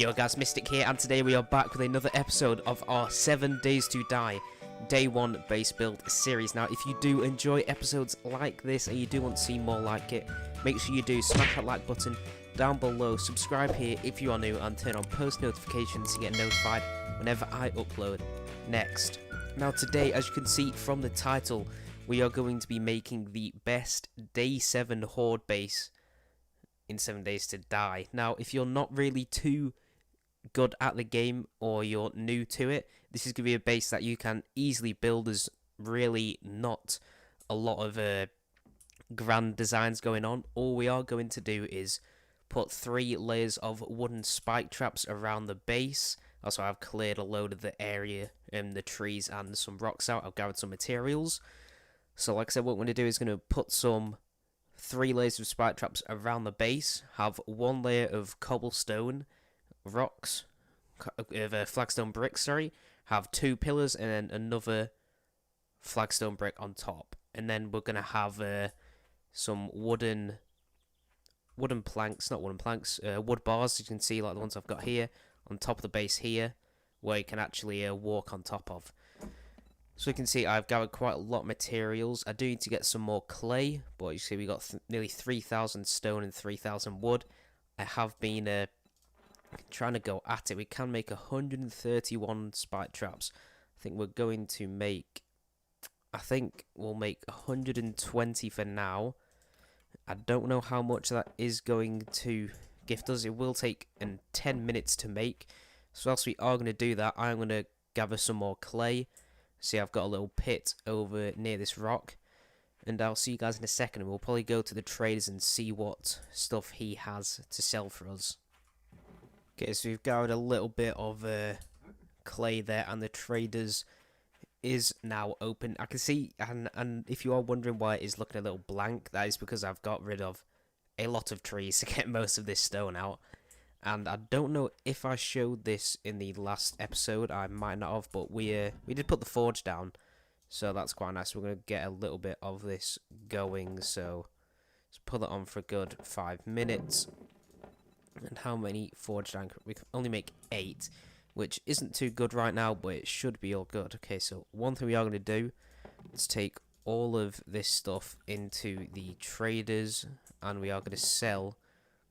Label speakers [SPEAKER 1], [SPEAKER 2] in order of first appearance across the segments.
[SPEAKER 1] Yo guys, Mystic here, and today we are back with another episode of our 7 Days to Die Day 1 base build series. Now, if you do enjoy episodes like this and you do want to see more like it, make sure you do smash that like button down below, subscribe here if you are new, and turn on post notifications to get notified whenever I upload next. Now today, as you can see from the title, we are going to be making the best Day 7 Horde base in 7 Days to Die. Now, if you're not really too good at the game or you're new to it, this is going to be a base that you can easily build. There's really not a lot of grand designs going on. All we are going to do is put 3 layers of wooden spike traps around the base. Also, I've cleared a load of the area, the trees and some rocks out. I've gathered some materials. So like I said, what we're going to do is going to put some 3 layers of spike traps around the base, have 1 layer of cobblestone rocks, flagstone bricks, have 2 pillars and then another flagstone brick on top. And then we're going to have some wooden planks, wood bars, you can see, like the ones I've got here, on top of the base here, where you can actually walk on top of. So you can see I've gathered quite a lot of materials. I do need to get some more clay, but you see we got nearly 3,000 stone and 3,000 wood. I have been trying to go at it. We can make 131 spike traps. I think we're going to make, we'll make 120 for now. I don't know how much that is going to gift us. It will take 10 minutes to make. So whilst we are going to do that, I'm going to gather some more clay. See, I've got a little pit over near this rock, and I'll see you guys in a second, and we'll probably go to the traders and see what stuff he has to sell for us. Okay, so we've gathered a little bit of clay there, and the traders is now open. I can see, and if you are wondering why it is looking a little blank, that is because I've got rid of a lot of trees to get most of this stone out. And I don't know if I showed this in the last episode, I might not have, but we did put the forge down, so that's quite nice. We're going to get a little bit of this going, so let's put it on for a good 5 minutes. And how many forge down? We can only make 8, which isn't too good right now, but it should be all good. Okay, so one thing we are going to do is take all of this stuff into the traders, and we are going to sell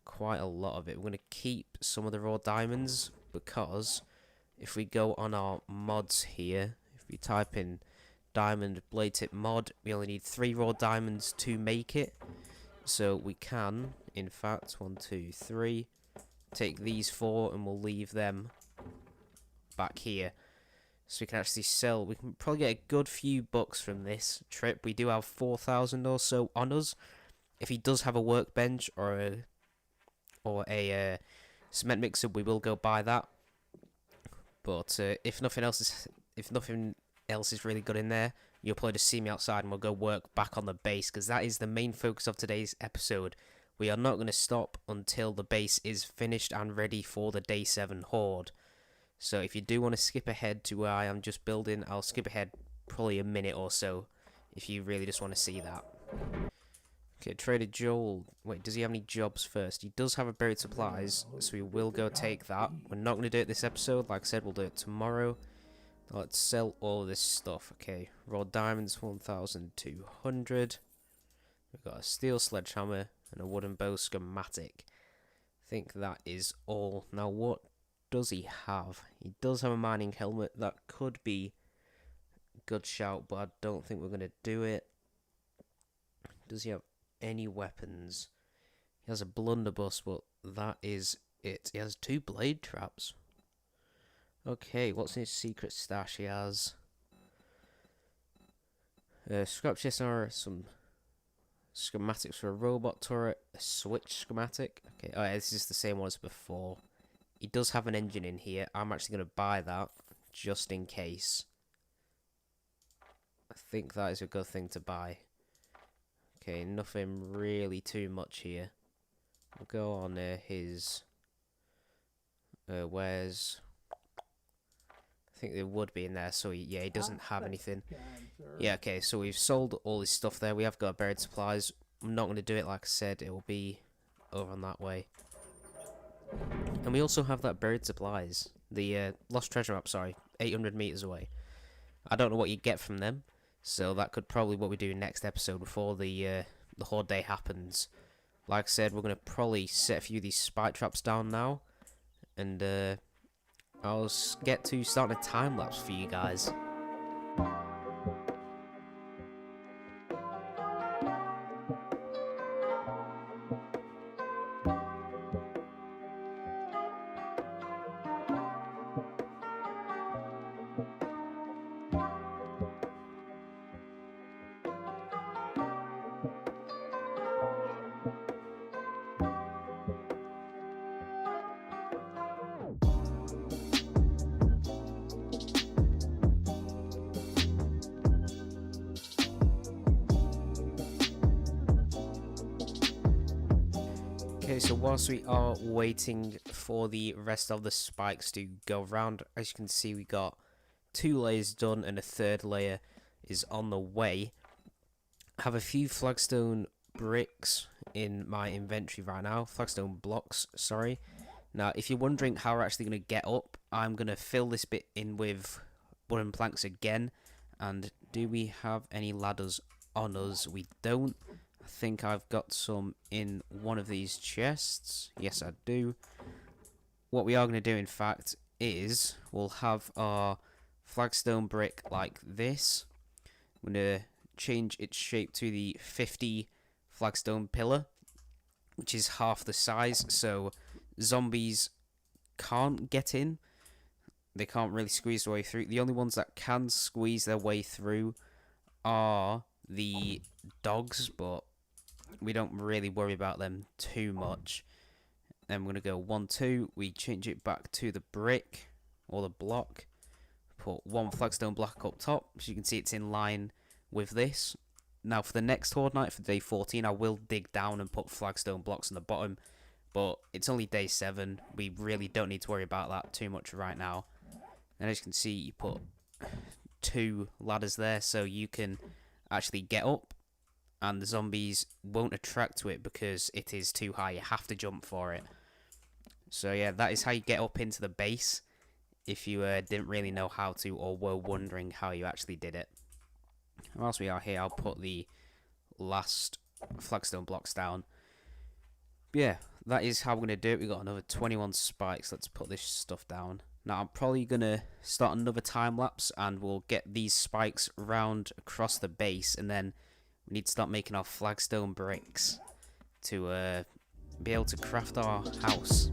[SPEAKER 1] quite a lot of it. We're going to keep some of the raw diamonds, because if we go on our mods here, if we type in diamond blade tip mod, we only need 3 raw diamonds to make it. So we can, in fact, 1, 2, 3, take these 4 and we'll leave them back here. So we can actually sell, we can probably get a good few bucks from this trip. We do have 4,000 or so on us. If he does have a workbench or a cement mixer, we will go buy that. But if nothing else is really good in there, you'll probably just see me outside and we'll go work back on the base, because that is the main focus of today's episode. We are not going to stop until the base is finished and ready for the Day 7 Horde. So if you do want to skip ahead to where I am just building, I'll skip ahead probably a minute or so if you really just want to see that. Okay, Trader Joel, wait, does he have any jobs first? He does have a buried supplies, so we will go take that. We're not going to do it this episode, like I said, we'll do it tomorrow. Let's sell all this stuff. Okay, raw diamonds, 1,200. We've got a steel sledgehammer and a wooden bow schematic. I think that is all. Now, what does he have? He does have a mining helmet. That could be a good shout, but I don't think we're going to do it. Does he have any weapons? He has a blunderbuss, but that is it. He has 2 blade traps. Okay, what's in his secret stash? He has scrap chest or some schematics for a robot turret, a switch schematic. Okay, oh yeah, this is the same one as before. He does have an engine in here. I'm actually going to buy that just in case. I think that is a good thing to buy. Okay, nothing really too much here. We'll go on his where's, I think there would be in there, so yeah, he doesn't have anything. Yeah, okay, so we've sold all his stuff there. We have got buried supplies. I'm not going to do it, like I said, it will be over on that way. And we also have that buried supplies. The lost treasure map, sorry, 800 meters away. I don't know what you get from them, so that could probably what we do next episode before the horde day happens. Like I said, we're gonna probably set a few of these spike traps down now, and I'll get to starting a time lapse for you guys. Okay, so whilst we are waiting for the rest of the spikes to go around, as you can see, we got 2 layers done and a 3rd layer is on the way. I have a few flagstone bricks in my inventory right now, flagstone blocks, sorry. Now, if you're wondering how we're actually going to get up, I'm going to fill this bit in with wooden planks again. And do we have any ladders on us? We don't. I think I've got some in one of these chests. Yes, I do. What we are going to do, in fact, is we'll have our flagstone brick like this. I'm going to change its shape to the 50 flagstone pillar, which is half the size, so zombies can't get in. They can't really squeeze their way through. The only ones that can squeeze their way through are the dogs, but we don't really worry about them too much. Then we're going to go 1, 2. We change it back to the brick or the block. Put 1 flagstone block up top. As you can see, it's in line with this. Now, for the next horde night, for day 14, I will dig down and put flagstone blocks on the bottom. But it's only day 7. We really don't need to worry about that too much right now. And as you can see, you put 2 ladders there so you can actually get up. And the zombies won't attract to it because it is too high. You have to jump for it. So yeah, that is how you get up into the base. If you didn't really know how to or were wondering how you actually did it. Whilst we are here, I'll put the last flagstone blocks down. But yeah, that is how we're going to do it. We've got another 21 spikes. Let's put this stuff down. Now, I'm probably going to start another time lapse and we'll get these spikes round across the base. And then we need to start making our flagstone bricks to be able to craft our house.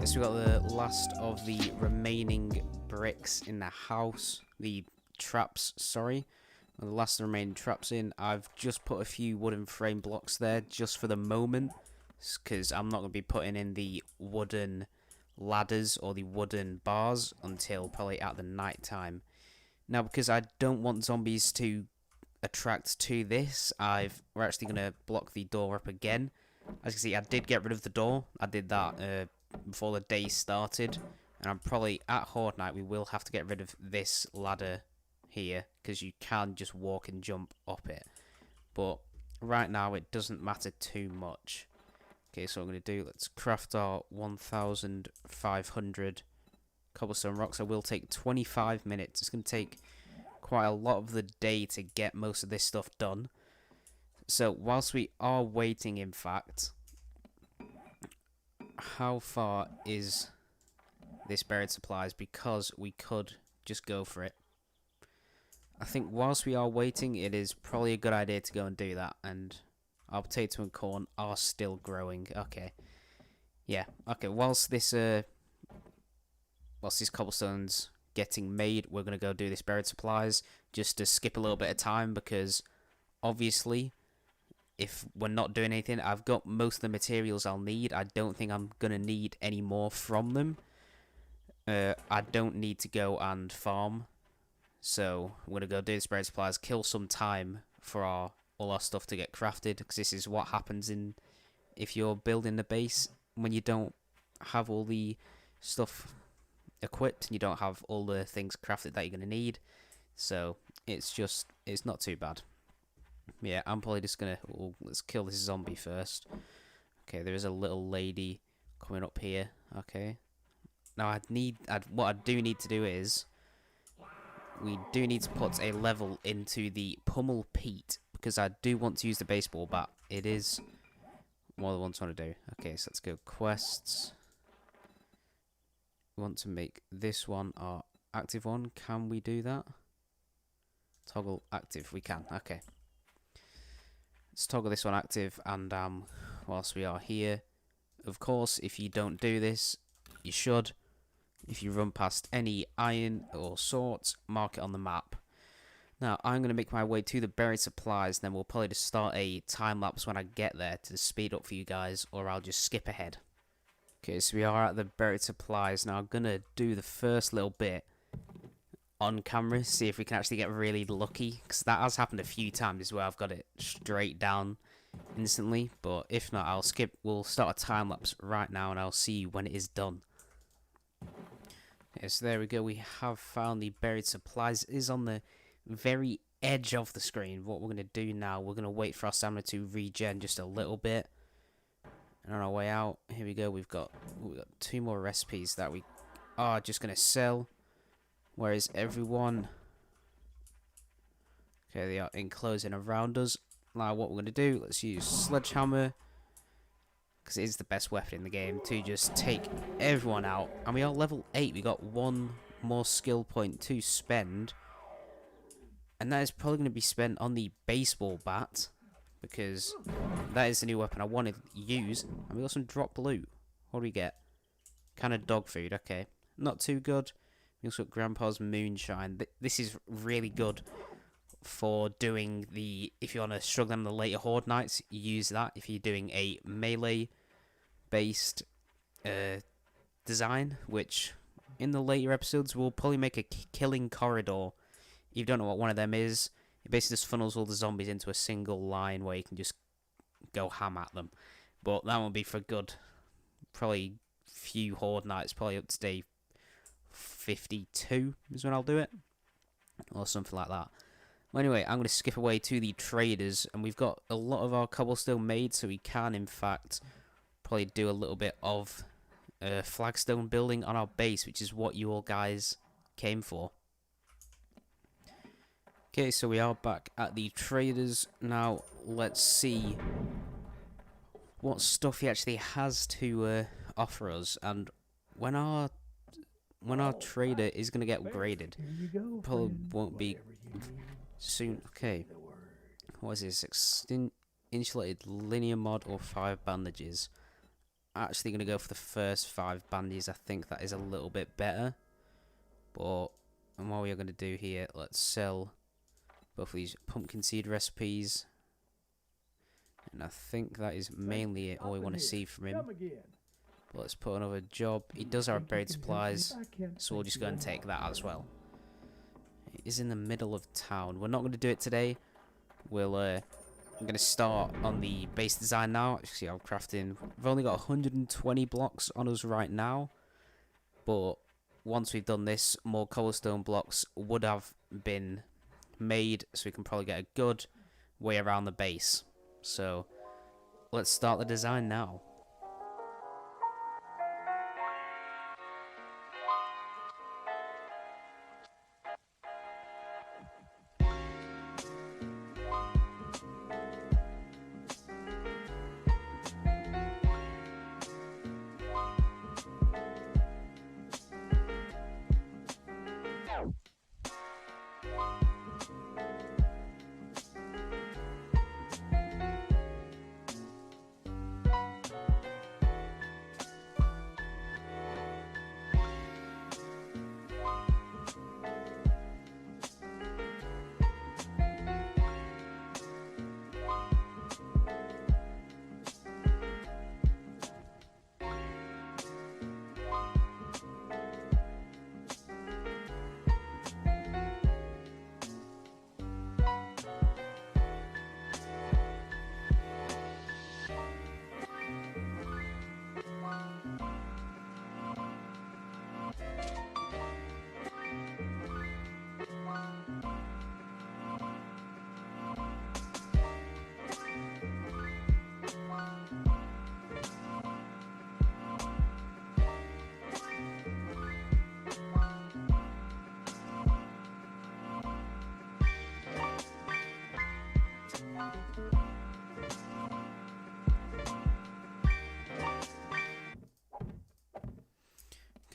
[SPEAKER 1] So we got the last of the remaining bricks in the house, the traps, sorry. The last of the remaining traps in. I've just put a few wooden frame blocks there just for the moment, because I'm not going to be putting in the wooden ladders or the wooden bars until probably at the night time. Now, because I don't want zombies to attract to this, we're actually going to block the door up again. As you can see, I did get rid of the door. I did that before the day started, and I'm probably at horde night we will have to get rid of this ladder here because you can just walk and jump up it, but right now it doesn't matter too much. Okay, so what I'm going to do, let's craft our 1500 cobblestone rocks. I will take 25 minutes. It's going to take quite a lot of the day to get most of this stuff done. So whilst we are waiting, in fact, how far is this buried supplies? Because we could just go for it. I think whilst we are waiting, it is probably a good idea to go and do that. And our potato and corn are still growing. Okay. Yeah. Okay. Whilst this cobblestone's getting made, we're going to go do this buried supplies just to skip a little bit of time, because obviously if we're not doing anything, I've got most of the materials I'll need. I don't think I'm going to need any more from them. I don't need to go and farm, so I'm going to go do this buried supplies, kill some time for all our stuff to get crafted, because this is what happens if you're building the base when you don't have all the stuff equipped and you don't have all the things crafted that you're going to need. So it's not too bad. Yeah, I'm probably just gonna let's kill this zombie first. Okay, there is a little lady coming up here. Okay, now what I do need to do is we do need to put a level into the pummel peat, because I do want to use the baseball bat. It is what I want to do. Okay, so let's go quests. We want to make this one our active one. Can we do that? Toggle active. We can. Okay. Let's toggle this one active, and whilst we are here, of course, if you don't do this, you should. If you run past any iron or swords, mark it on the map. Now, I'm going to make my way to the buried supplies, then we'll probably just start a time lapse when I get there to speed up for you guys, or I'll just skip ahead. Okay, so we are at the buried supplies. Now, I'm going to do the first little bit on camera, see if we can actually get really lucky, because that has happened a few times where I've got it straight down instantly, but if not, we'll start a time lapse right now and I'll see you when it is done. Okay, so there we go, we have found the buried supplies. It is on the very edge of the screen. What we're going to do now, we're going to wait for our stamina to regen just a little bit, and on our way out, here we go, we've got 2 more recipes that we are just going to sell. Where is everyone? Okay, they are enclosing around us. Now what we're going to do, let's use sledgehammer, because it is the best weapon in the game to just take everyone out. And we are level 8, we got 1 more skill point to spend. And that is probably going to be spent on the baseball bat, because that is the new weapon I want to use. And we got some drop loot. What do we get? Kind of dog food, okay. Not too good. We also got Grandpa's Moonshine. This is really good for doing if you want to struggle on the later Horde nights, use that. If you're doing a melee-based design, which in the later episodes we'll probably make a killing corridor. If you don't know what one of them is, it basically just funnels all the zombies into a single line where you can just go ham at them. But that won't be for good. Probably few Horde nights, probably up to day 52 is when I'll do it, or something like that. Well, anyway, I'm going to skip away to the traders, and we've got a lot of our cobblestone made, so we can in fact probably do a little bit of flagstone building on our base, which is what you all guys came for. Okay, so we are back at the traders now. Let's see what stuff he actually has to offer us, and when our trader is going to get upgraded. Probably won't be soon. Okay. What is this? Insulated linear mod or 5 bandages. Actually going to go for the first 5 bandages. I think that is a little bit better. But what we are going to do here, let's sell both of these pumpkin seed recipes. And I think that is mainly it, all we want to see from him. Let's put another job. He does our buried supplies, so we'll just go and take that as well. It is in the middle of town. We're not going to do it today. I'm going to start on the base design now. See, I'm crafting. We've only got 120 blocks on us right now, but once we've done this, more cobblestone blocks would have been made, so we can probably get a good way around the base. So let's start the design now.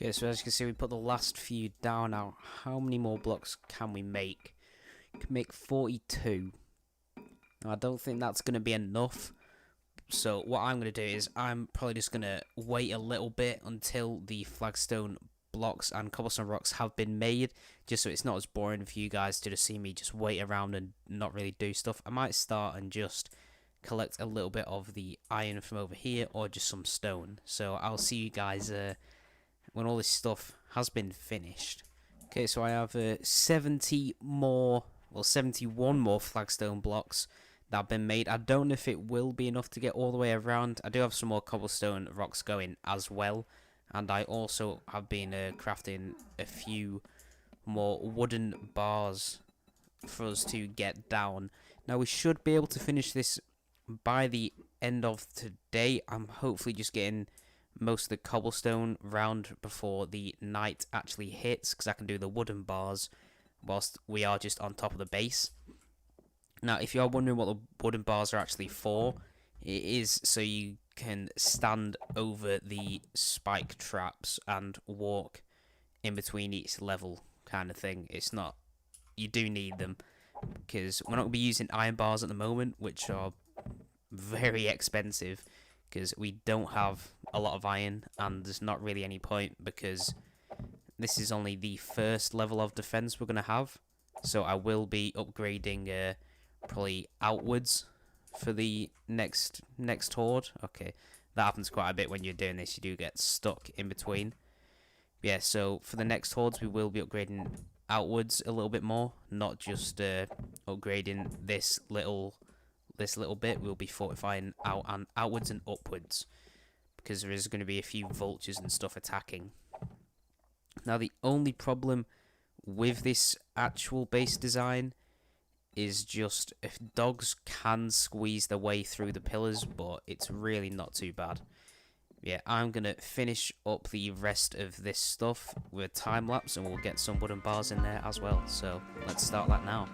[SPEAKER 1] Okay, so as you can see, we put the last few down now. How many more blocks can we make? We can make 42. Now, I don't think that's going to be enough. So what I'm going to do is I'm probably just going to wait a little bit until the flagstone blocks and cobblestone rocks have been made, just so it's not as boring for you guys to just see me just wait around and not really do stuff. I might start and just collect a little bit of the iron from over here, or just some stone. So I'll see you guys when all this stuff has been finished. Okay, so I have 71 more flagstone blocks that have been made. I don't know if it will be enough to get all the way around. I do have some more cobblestone rocks going as well, and I also have been crafting a few more wooden bars for us to get down. Now we should be able to finish this by the end of today. I'm hopefully just getting most of the cobblestone round before the night actually hits, because I can do the wooden bars whilst we are just on top of the base. Now, if you are wondering what the wooden bars are actually for, it is so you can stand over the spike traps and walk in between each level, kind of thing. It's not, you do need them, because we're not going to be using iron bars at the moment, which are very expensive, because we don't have a lot of iron, and there's not really any point, because this is only the first level of defense we're going to have. So I will be upgrading probably outwards for the next horde. Okay, that happens quite a bit when you're doing this. You do get stuck in between. Yeah, so for the next hordes, we will be upgrading outwards a little bit more, not just upgrading this little bit. We'll be fortifying outwards and upwards, because there is going to be a few vultures and stuff attacking. Now, the only problem with this actual base design is just if dogs can squeeze their way through the pillars, but it's really not too bad. Yeah, I'm going to finish up the rest of this stuff with a time lapse, and we'll get some wooden bars in there as well. So let's start that now.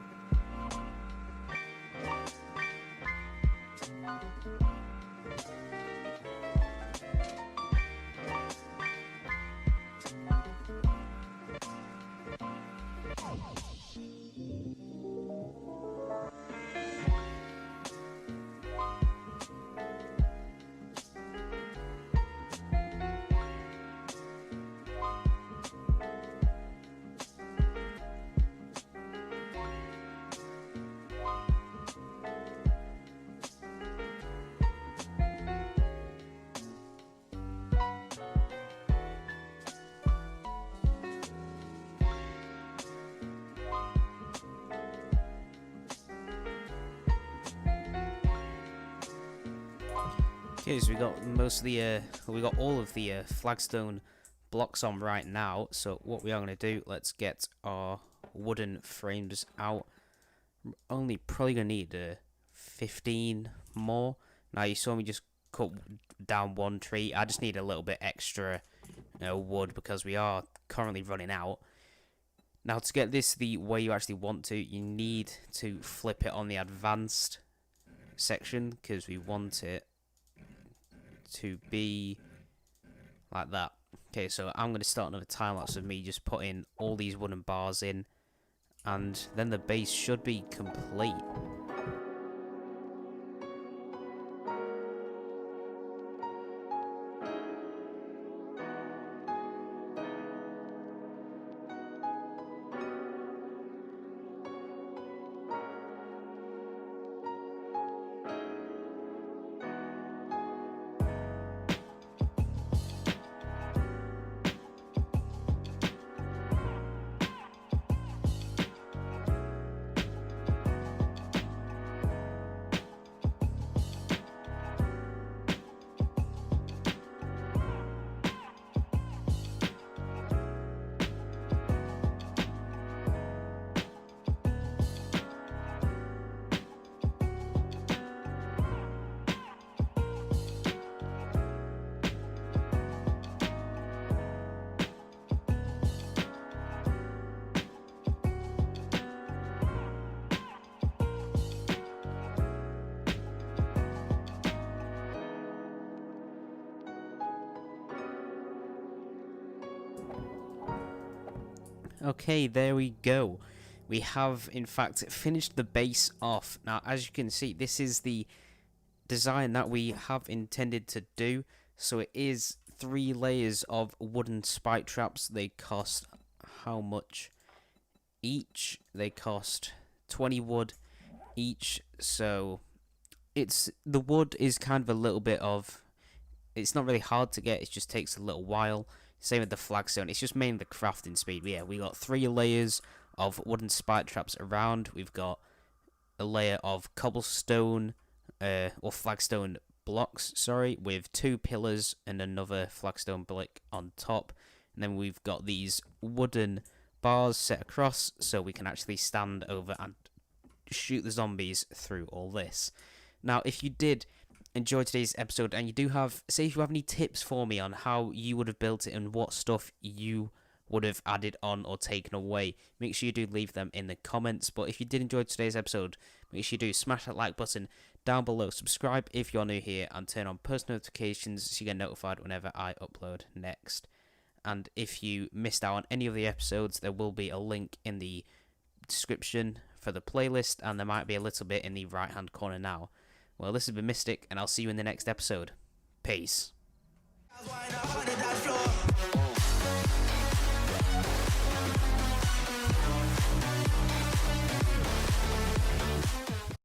[SPEAKER 1] Okay, so we got all of the flagstone blocks on right now. So what we are going to do, let's get our wooden frames out. We're only probably going to need 15 more. Now, you saw me just cut down one tree. I just need a little bit extra wood, because we are currently running out. Now, to get this the way you actually want to, you need to flip it on the advanced section, because we want it to be like that. Okay, so I'm going to start another time lapse of me just putting all these wooden bars in, and then the base should be complete. Okay, there we go. We have, in fact, finished the base off. Now, as you can see, this is the design that we have intended to do. So it is 3 layers of wooden spike traps. They cost how much each? They cost 20 wood each. So the wood is kind of a little bit of, it's not really hard to get, it just takes a little while. Same with the flagstone, it's just mainly the crafting speed. But yeah, we got 3 layers of wooden spike traps around. We've got a layer of cobblestone, or flagstone blocks, sorry, with 2 pillars and another flagstone block on top. And then we've got these wooden bars set across so we can actually stand over and shoot the zombies through all this. Now, if you did enjoy today's episode and you do have, say if you have any tips for me on how you would have built it and what stuff you would have added on or taken away, make sure you do leave them in the comments. But if you did enjoy today's episode, make sure you do smash that like button down below, subscribe if you're new here, and turn on post notifications so you get notified whenever I upload next. And if you missed out on any of the episodes, there will be a link in the description for the playlist, and there might be a little bit in the right hand corner now. Well, this has been Mystic, and I'll see you in the next episode. Peace.